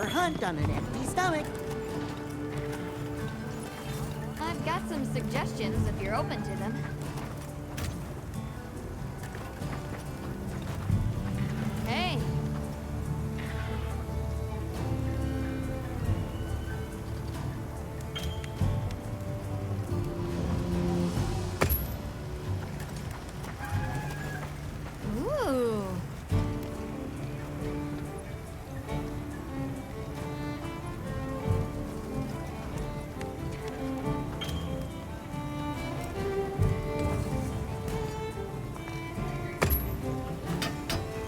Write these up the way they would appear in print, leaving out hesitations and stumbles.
never hunt on an empty stomach. I've got some suggestions if you're open to them. Hey. Ooh.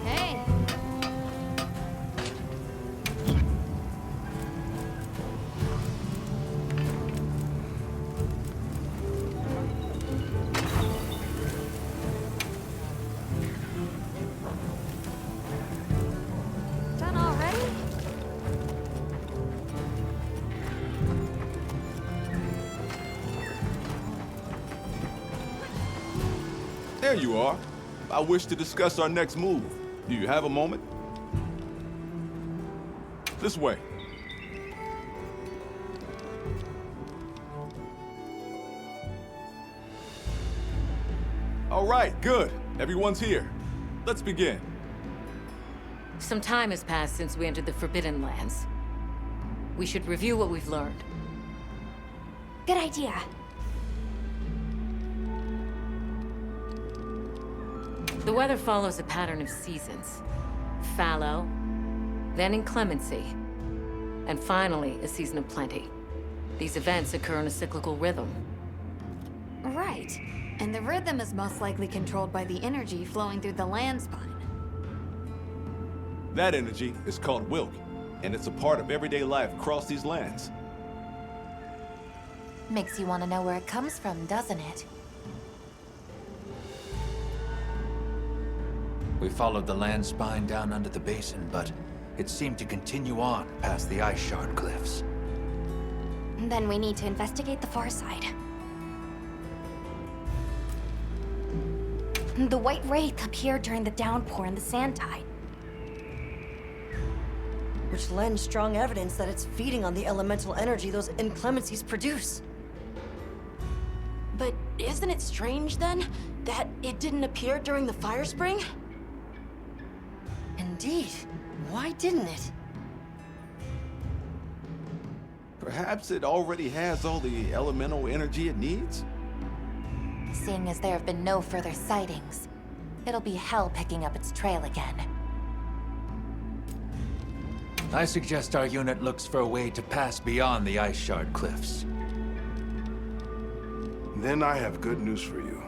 Hey. Done already? There you are. I wish to discuss our next move. Do you have a moment? This way. All right, good. Everyone's here. Let's begin. Some time has passed since we entered the Forbidden Lands. We should review what we've learned. Good idea. The weather follows a pattern of seasons. Fallow, then inclemency, and finally a season of plenty. These events occur in a cyclical rhythm. Right. And the rhythm is most likely controlled by the energy flowing through the land spine. That energy is called Wilk, and it's a part of everyday life across these lands. Makes you want to know where it comes from, doesn't it? We followed the land spine down under the basin, but it seemed to continue on past the ice shard cliffs. Then we need to investigate the far side. The White Wraith appeared during the downpour and the sand tide. Which lends strong evidence that it's feeding on the elemental energy those inclemencies produce. But isn't it strange, then, that it didn't appear during the fire spring? Indeed. Why didn't it? Perhaps it already has all the elemental energy it needs? Seeing as there have been no further sightings, it'll be hell picking up its trail again. I suggest our unit looks for a way to pass beyond the ice shard cliffs. Then I have good news for you.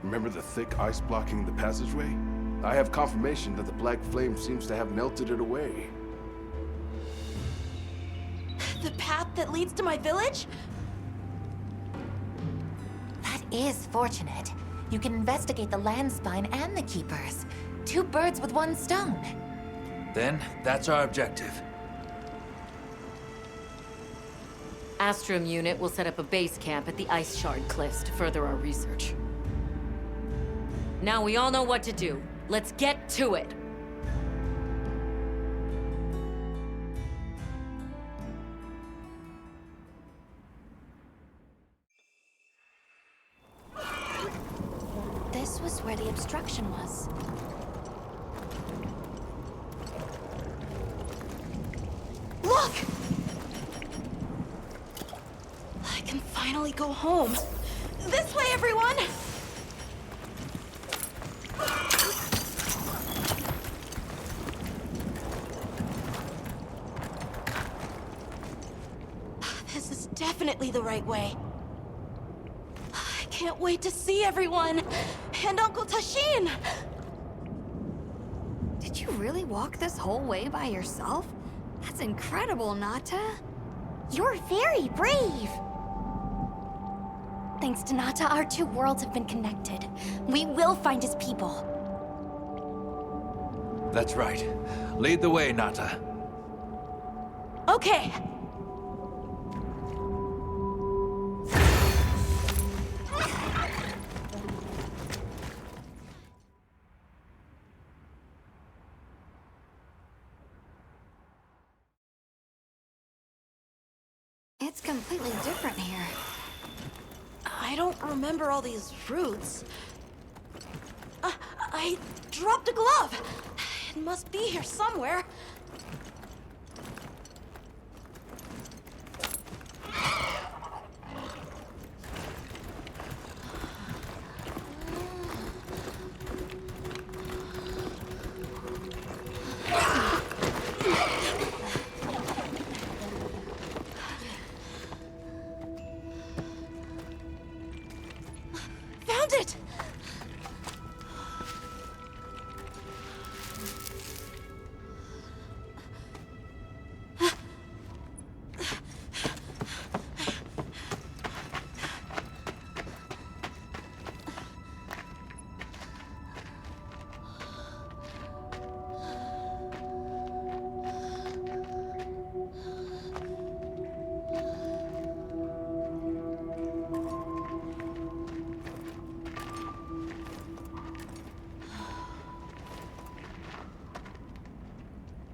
Remember the thick ice blocking the passageway? I have confirmation that the black flame seems to have melted it away. The path that leads to my village? That is fortunate. You can investigate the land spine and the keepers. Two birds with one stone. Then, that's our objective. Astrum unit will set up a base camp at the Ice Shard Cliffs to further our research. Now we all know what to do. Let's get to it! This was where the obstruction was. Look! I can finally go home. This way, everyone! This is definitely the right way. I can't wait to see everyone! And Uncle Tashin! Did you really walk this whole way by yourself? That's incredible, Nata. You're very brave! Thanks to Nata, our two worlds have been connected. We will find his people. That's right. Lead the way, Nata. Okay, It's completely different here. I don't remember all these fruits. I dropped a glove. It must be here somewhere. Found it!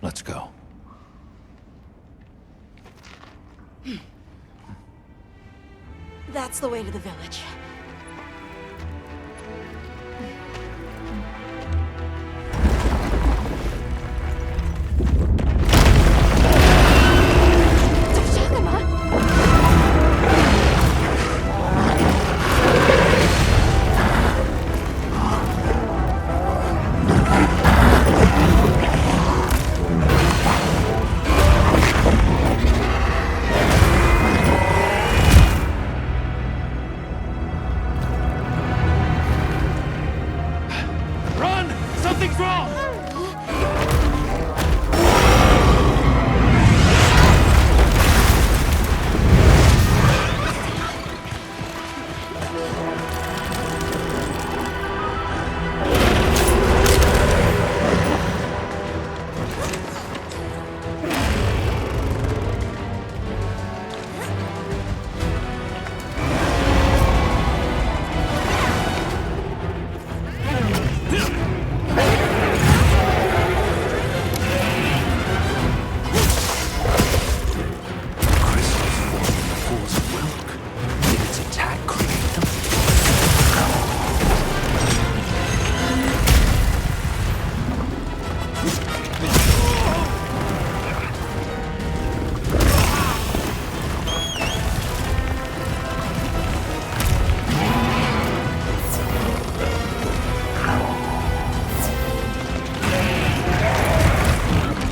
Let's go. That's the way to the village. Run! Something's wrong!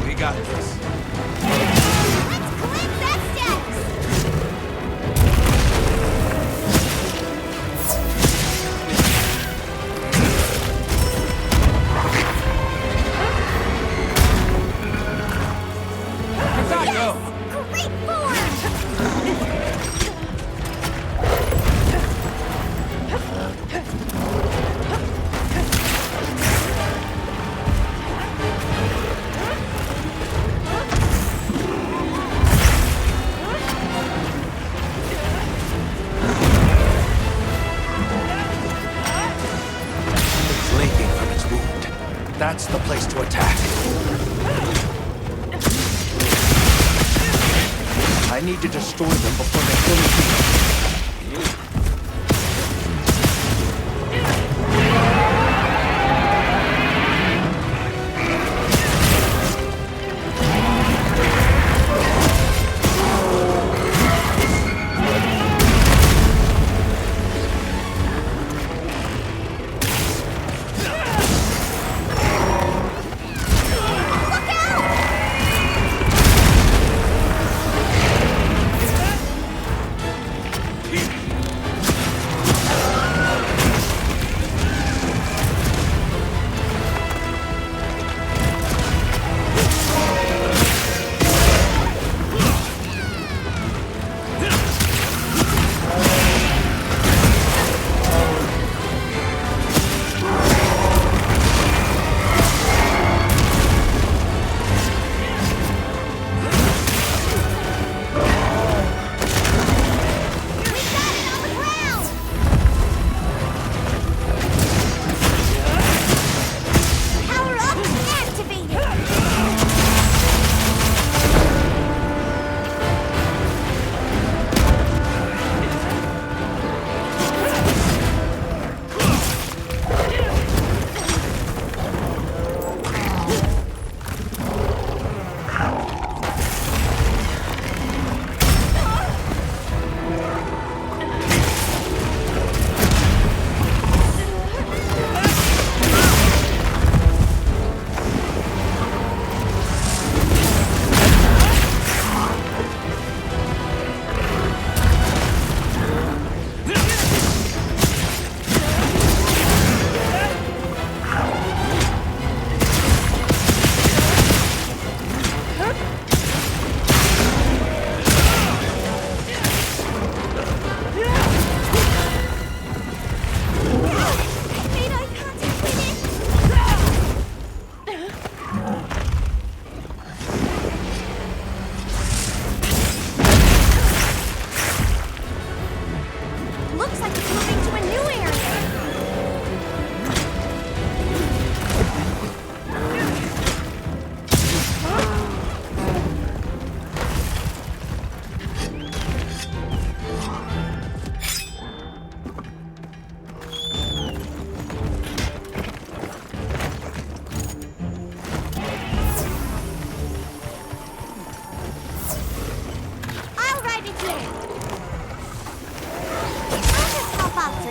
We got this. It's leaking from its wound. That's the place to attack. I need to destroy them before they fully heal.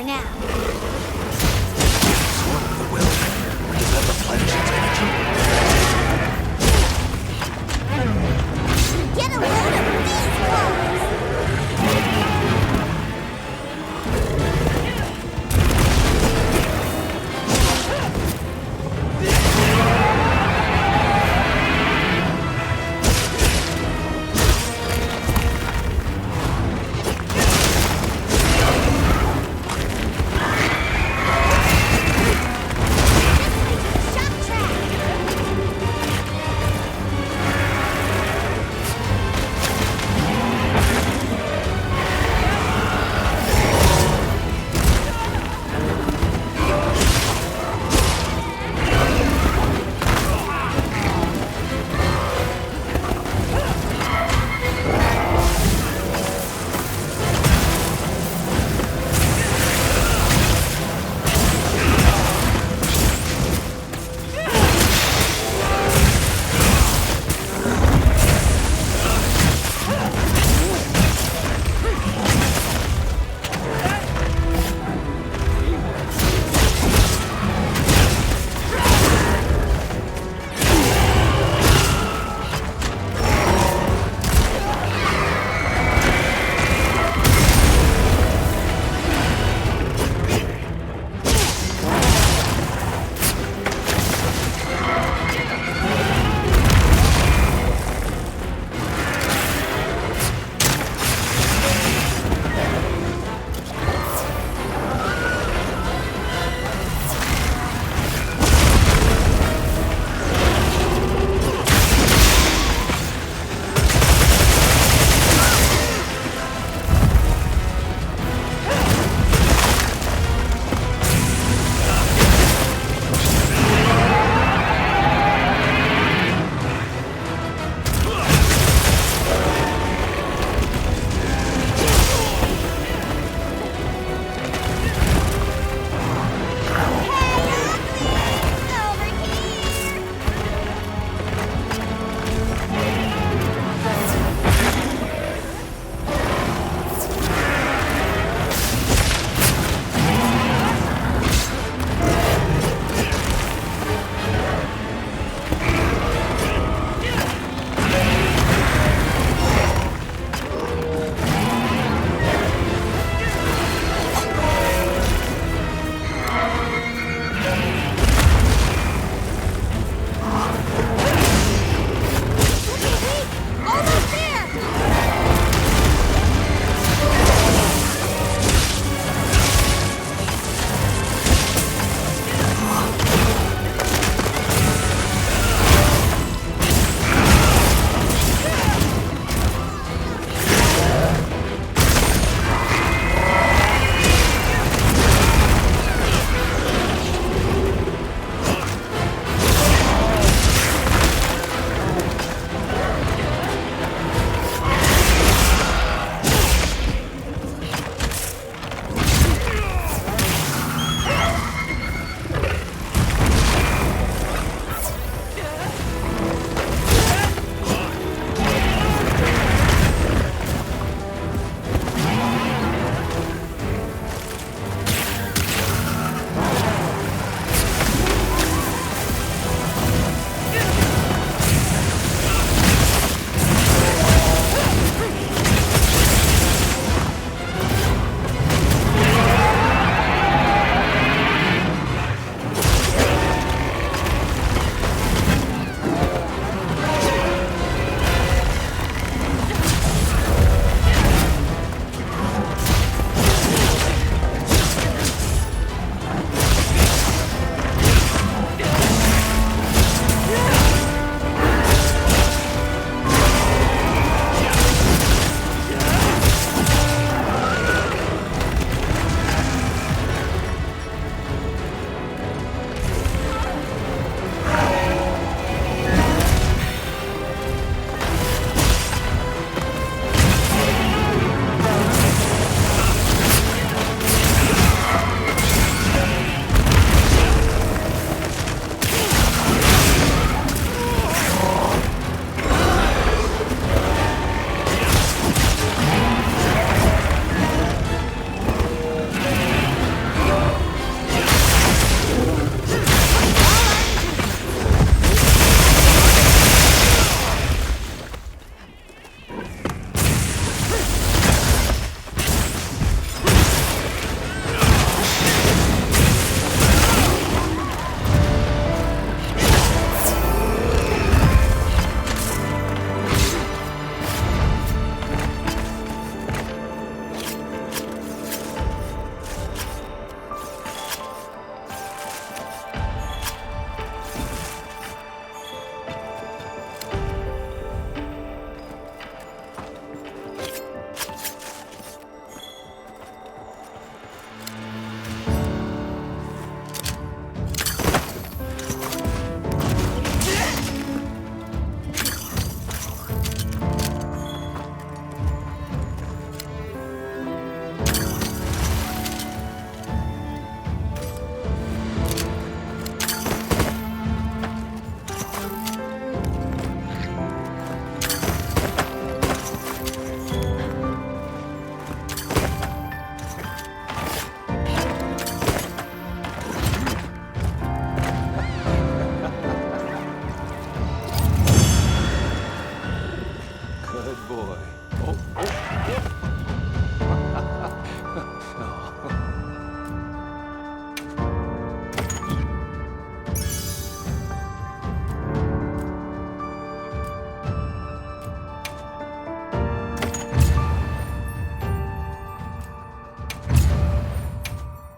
now. Swirl the will. Does that replenish its energy? Get a load of these walls!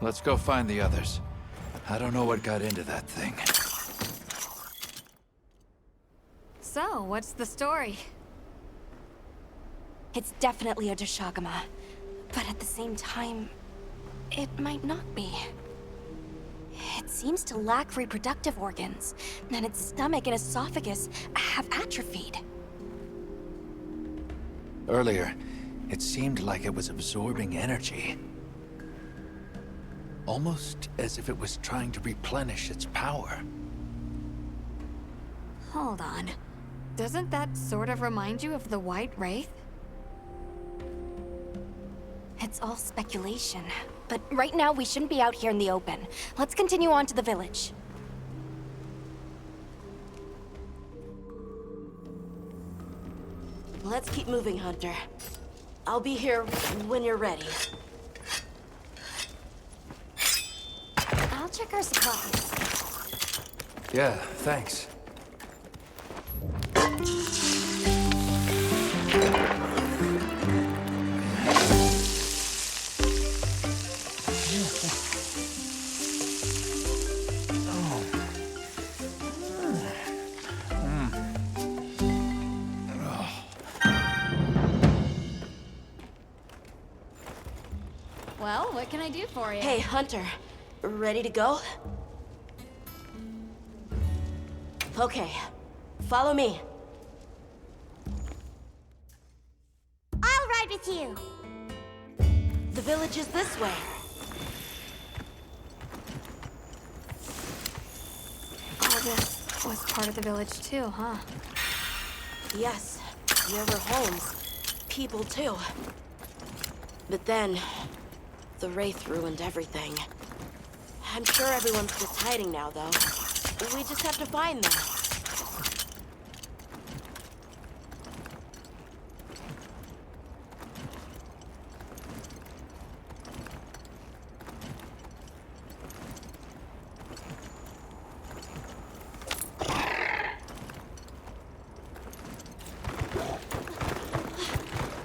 Let's go find the others. I don't know what got into that thing. So, what's the story? It's definitely a Deshagama. But at the same time, it might not be. It seems to lack reproductive organs, and its stomach and esophagus have atrophied. Earlier, it seemed like it was absorbing energy. Almost as if it was trying to replenish its power. Hold on. Doesn't that sort of remind you of the White Wraith? It's all speculation. But right now, we shouldn't be out here in the open. Let's continue on to the village. Let's keep moving, Hunter. I'll be here when you're ready. I'll check our supplies. Yeah, thanks. Well, what can I do for you? Hey, Hunter. Ready to go? Okay. Follow me. I'll ride with you. The village is this way. All this was part of the village too, huh? Yes, there were homes. People, too. But then, the Wraith ruined everything. I'm sure everyone's just hiding now, though. We just have to find them.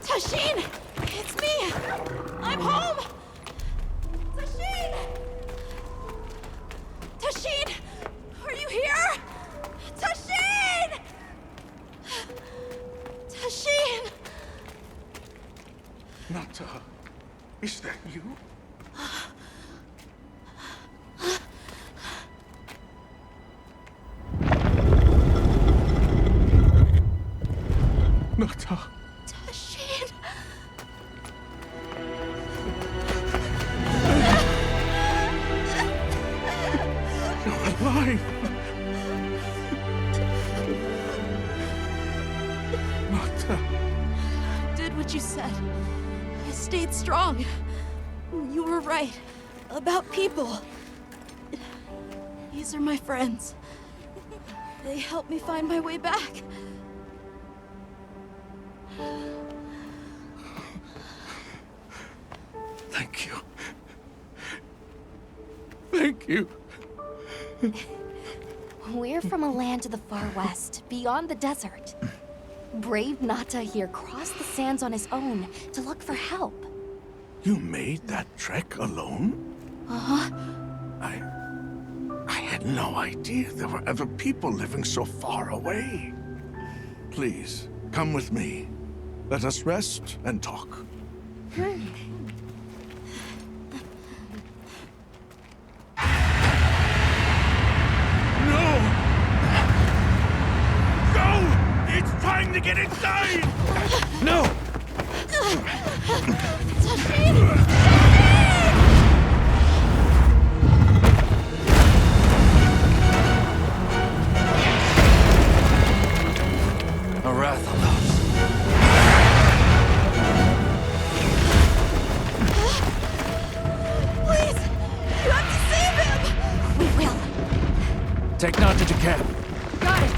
Tashin! It's me! I'm home! Tashin! Tashin! Are you here? Tashin! Tashin! Nata, is that you? Nata. Tashin! You're alive! Nata. Did what you said. I stayed strong. You were right. About people. These are my friends. They helped me find my way back. Thank you. Thank you. We're from a land to the far west, beyond the desert. Brave Nata here crossed the sands on his own to look for help. You made that trek alone? Uh-huh. I had no idea there were other people living so far away. Please, come with me. Let us rest and talk. It's trying to get inside! No! Arathalos. Please! You have to save him! We will. Take Nata to camp. Got it!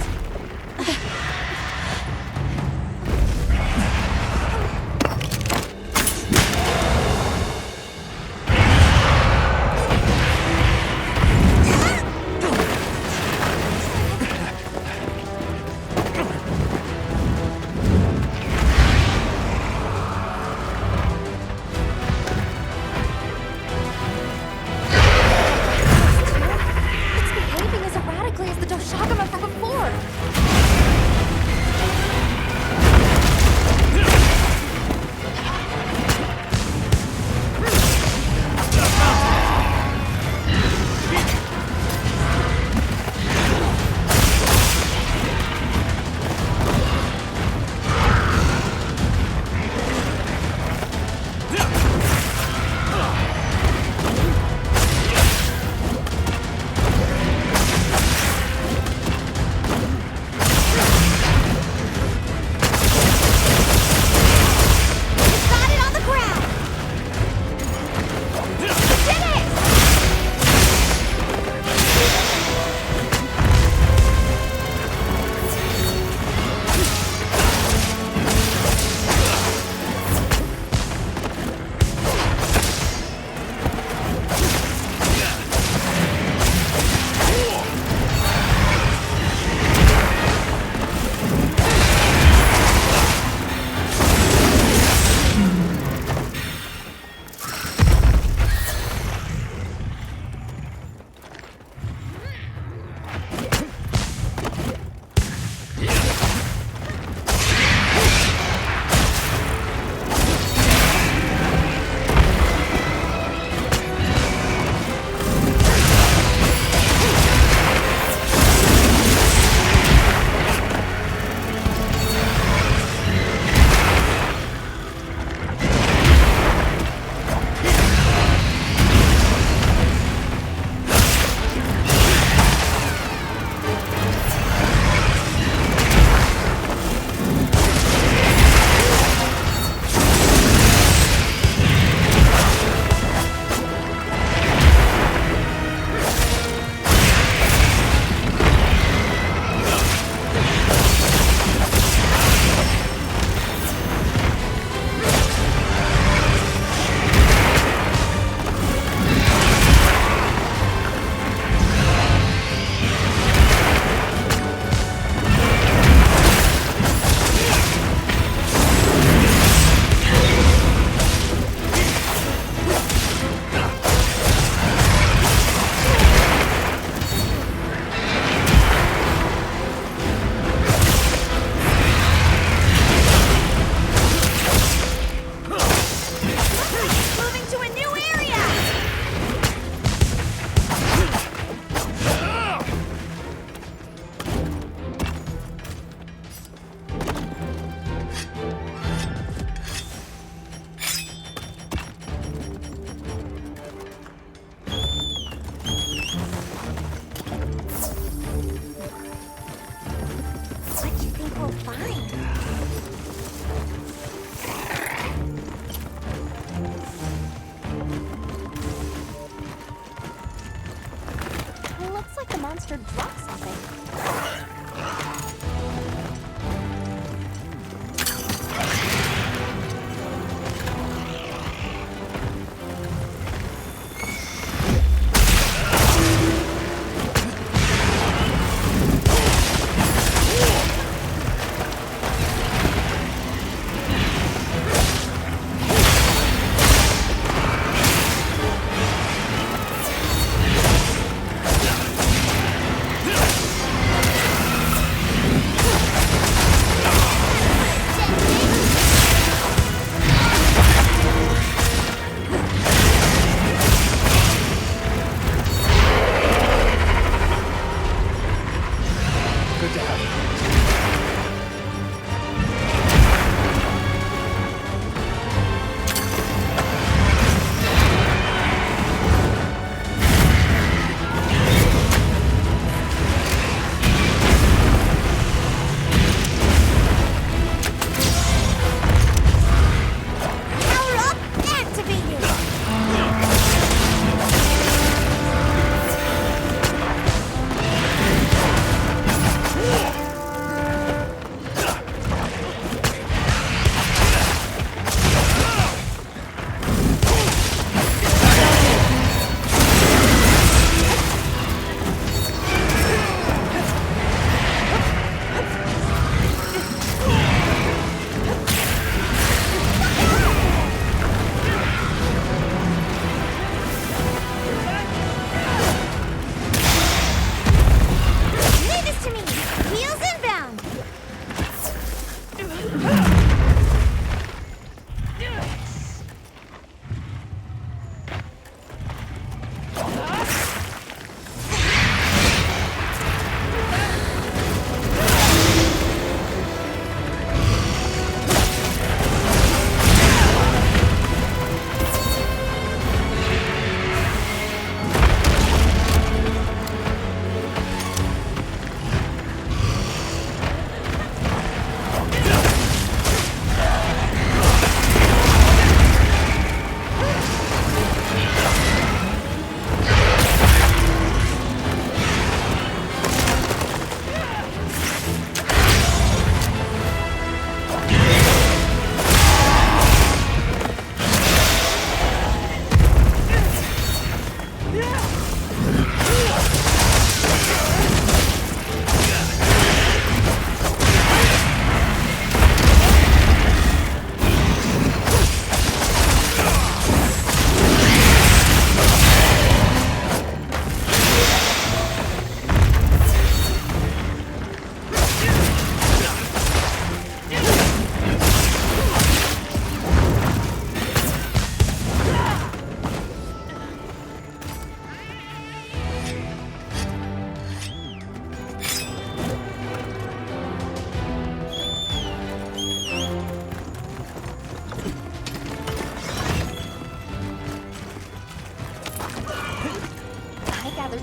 monster drop something.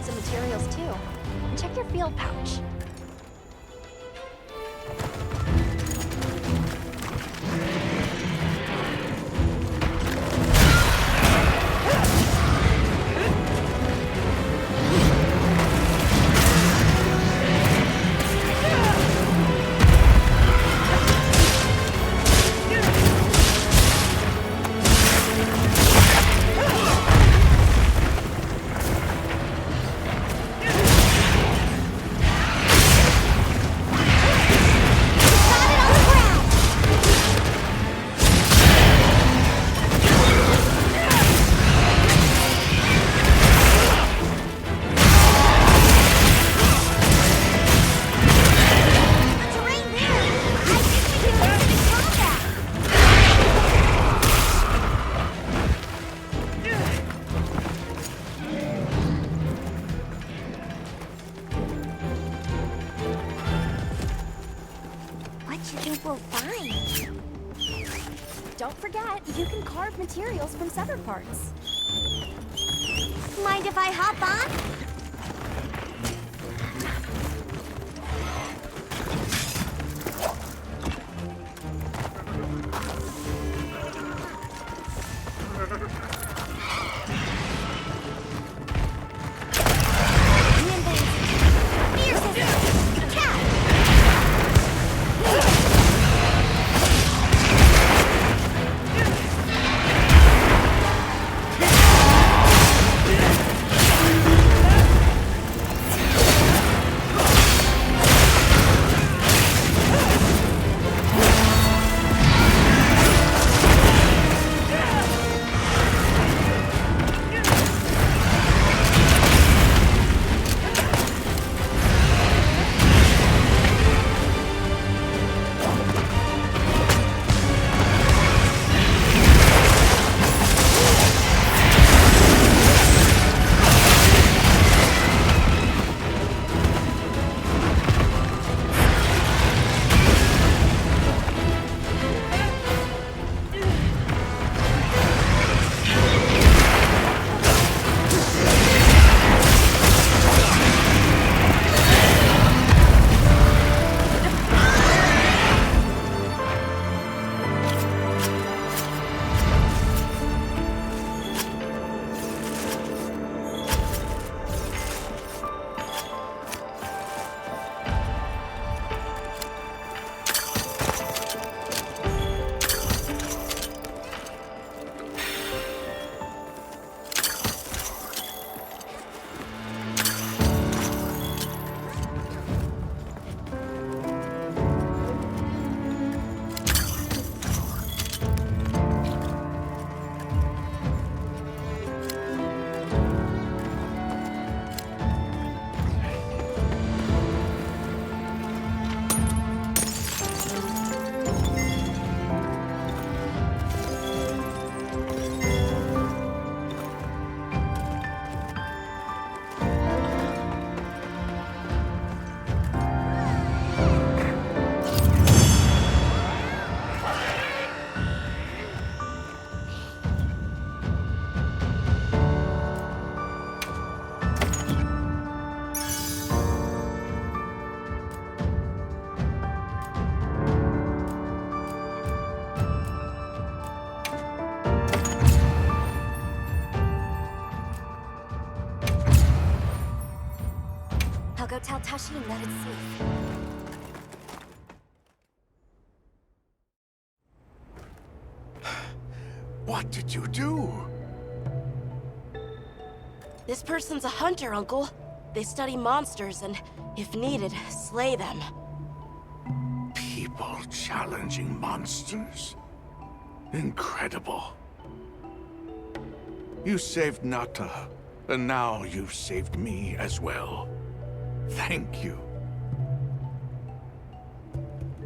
Some materials too. Check your field pouch. We'll find. Don't forget, you can carve materials from severed parts. Mind if I hop on? I'll go tell Tashin that it's safe. What did you do? This person's a hunter, Uncle. They study monsters and, if needed, slay them. People challenging monsters? Incredible. You saved Nata, and now you've saved me as well. Thank you.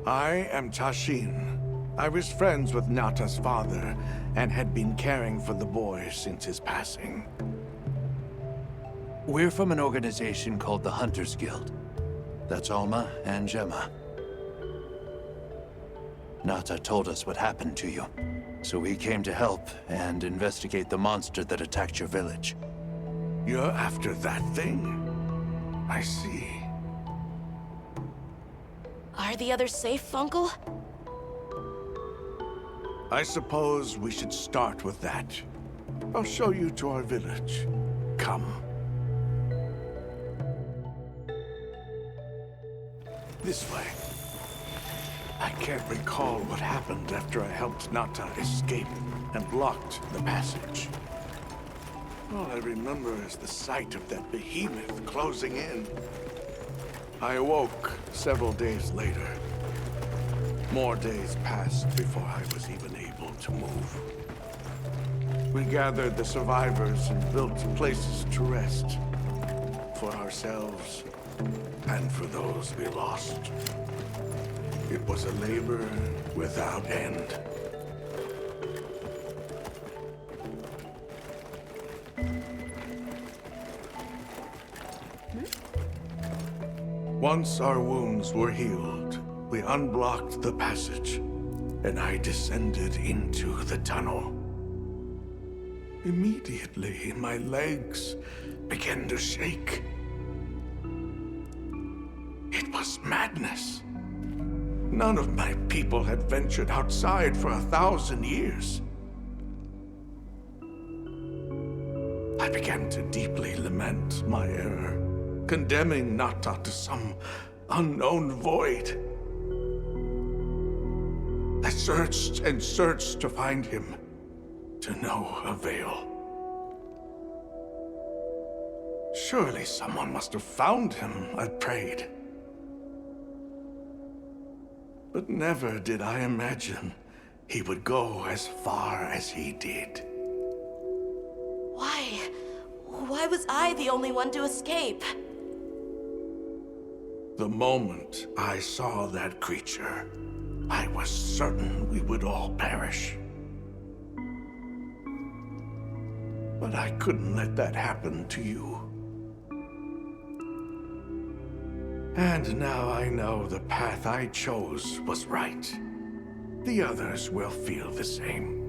I am Tashin. I was friends with Nata's father, and had been caring for the boy since his passing. We're from an organization called the Hunters Guild. That's Alma and Gemma. Nata told us what happened to you, so we came to help and investigate the monster that attacked your village. You're after that thing? I see. Are the others safe, Uncle? I suppose we should start with that. I'll show you to our village. Come. This way. I can't recall what happened after I helped Nata escape and blocked the passage. All I remember is the sight of that behemoth closing in. I awoke several days later. More days passed before I was even able to move. We gathered the survivors and built places to rest. For ourselves, and for those we lost. It was a labor without end. Once our wounds were healed, we unblocked the passage, and I descended into the tunnel. Immediately, my legs began to shake. It was madness. None of my people had ventured outside for 1,000 years. I began to deeply lament my error, condemning Nata to some unknown void. I searched and searched to find him, to no avail. Surely someone must have found him, I prayed. But never did I imagine he would go as far as he did. Why? Why was I the only one to escape? The moment I saw that creature, I was certain we would all perish. But I couldn't let that happen to you. And now I know the path I chose was right. The others will feel the same.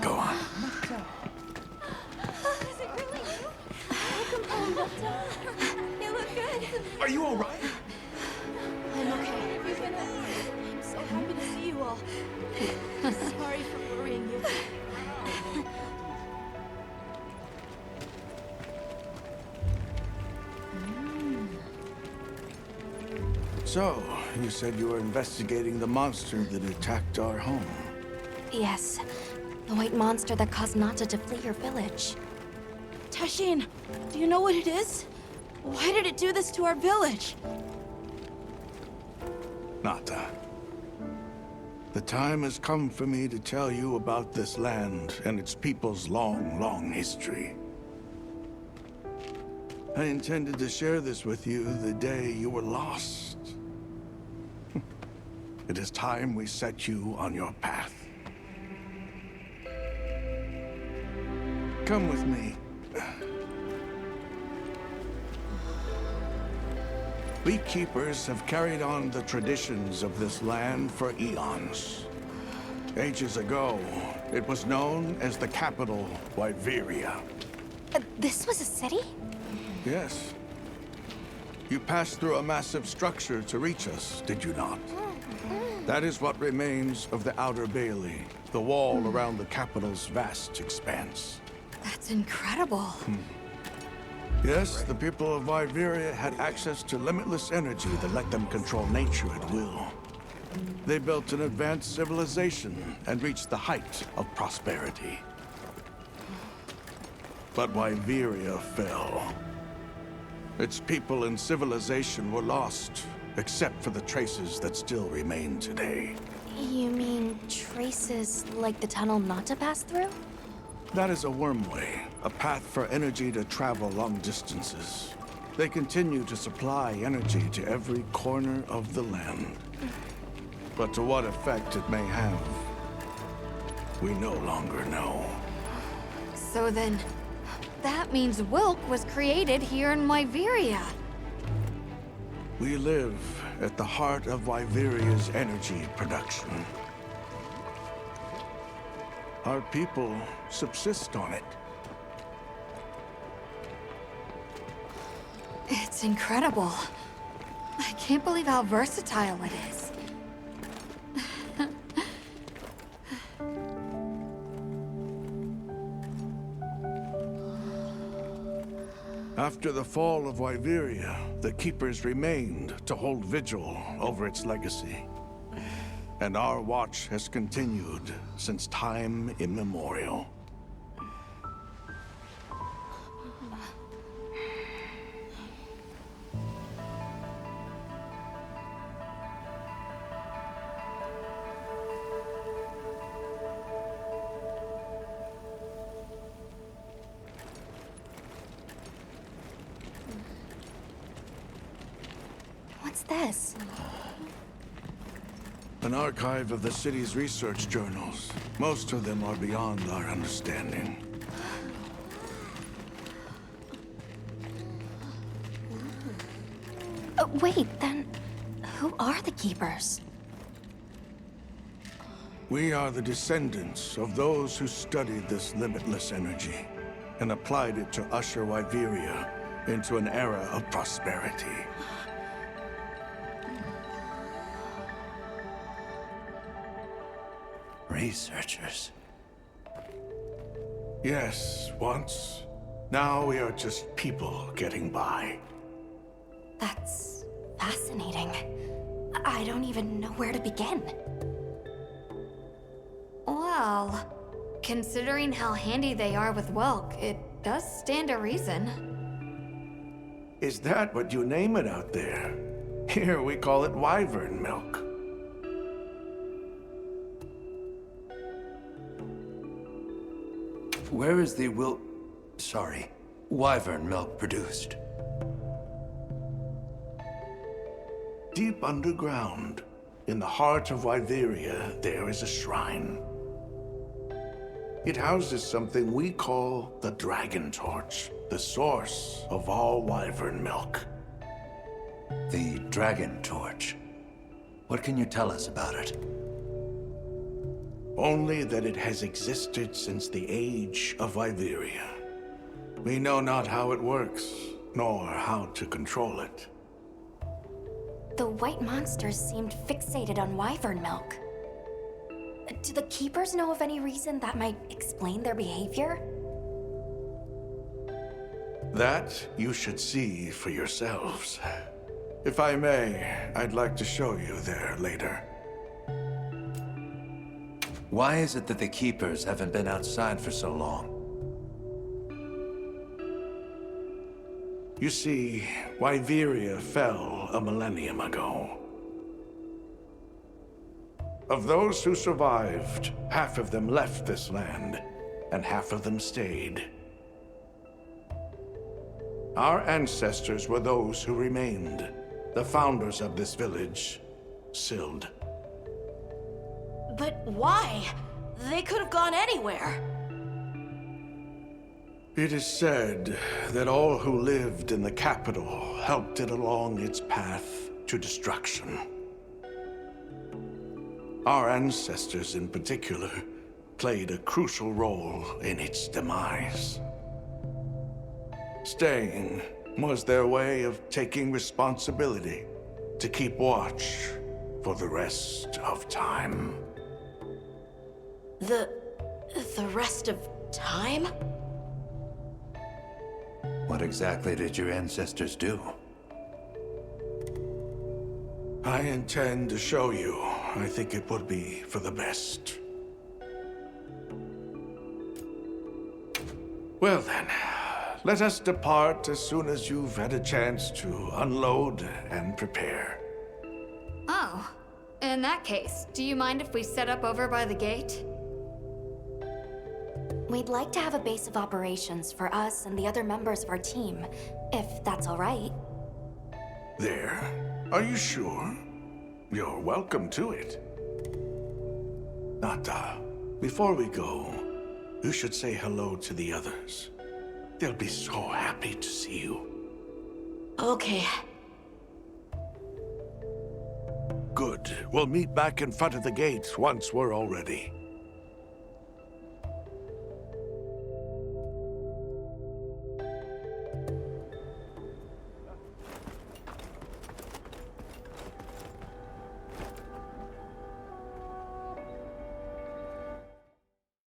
Go on. Is it really you? Welcome home, Nata. You look good. Are you all right? I'm okay. I'm so happy to see you all. Sorry for worrying you. So, you said you were investigating the monster that attacked our home. Yes. The white monster that caused Nata to flee your village. Tashin, do you know what it is? Why did it do this to our village? Nata. The time has come for me to tell you about this land and its people's long, long history. I intended to share this with you the day you were lost. It is time we set you on your path. Come with me. We keepers have carried on the traditions of this land for eons. Ages ago, it was known as the capital, Wyveria. This was a city? Yes. You passed through a massive structure to reach us, did you not? That is what remains of the Outer Bailey, the wall around the capital's vast expanse. That's incredible. Yes, the people of Wyveria had access to limitless energy that let them control nature at will. They built an advanced civilization and reached the height of prosperity. But Wyveria fell. Its people and civilization were lost, except for the traces that still remain today. You mean traces like the tunnel not to pass through? That is a wormway, a path for energy to travel long distances. They continue to supply energy to every corner of the land. But to what effect it may have, we no longer know. So then, that means Wilk was created here in Wyveria. We live at the heart of Wyveria's energy production. Our people subsist on it. It's incredible. I can't believe how versatile it is. After the fall of Wyveria, the Keepers remained to hold vigil over its legacy. And our watch has continued since time immemorial. What's this? An archive of the city's research journals. Most of them are beyond our understanding. Wait, then who are the Keepers? We are the descendants of those who studied this limitless energy and applied it to usher Wyveria into an era of prosperity. Researchers. Yes, once. Now we are just people getting by. That's fascinating. I don't even know where to begin. Well, considering how handy they are with Wilk, it does stand to reason. Is that what you name it out there? Here we call it wyvern milk. Where is the wyvern milk produced? Deep underground, in the heart of Wyveria, there is a shrine. It houses something we call the Dragon Torch, the source of all wyvern milk. The Dragon Torch. What can you tell us about it? Only that it has existed since the age of Wyveria. We know not how it works, nor how to control it. The white monsters seemed fixated on wyvern milk. Do the Keepers know of any reason that might explain their behavior? That you should see for yourselves. If I may, I'd like to show you there later. Why is it that the Keepers haven't been outside for so long? You see, Wyveria fell a millennium ago. Of those who survived, half of them left this land, and half of them stayed. Our ancestors were those who remained, the founders of this village, Sild. But why? They could have gone anywhere. It is said that all who lived in the capital helped it along its path to destruction. Our ancestors in particular played a crucial role in its demise. Staying was their way of taking responsibility to keep watch for the rest of time. The rest of time? What exactly did your ancestors do? I intend to show you. I think it would be for the best. Well then, let us depart as soon as you've had a chance to unload and prepare. Oh, in that case, do you mind if we set up over by the gate? We'd like to have a base of operations for us and the other members of our team, if that's all right. There? Are you sure? You're welcome to it. Nata, before we go, you should say hello to the others. They'll be so happy to see you. Okay. Good. We'll meet back in front of the gate once we're all ready.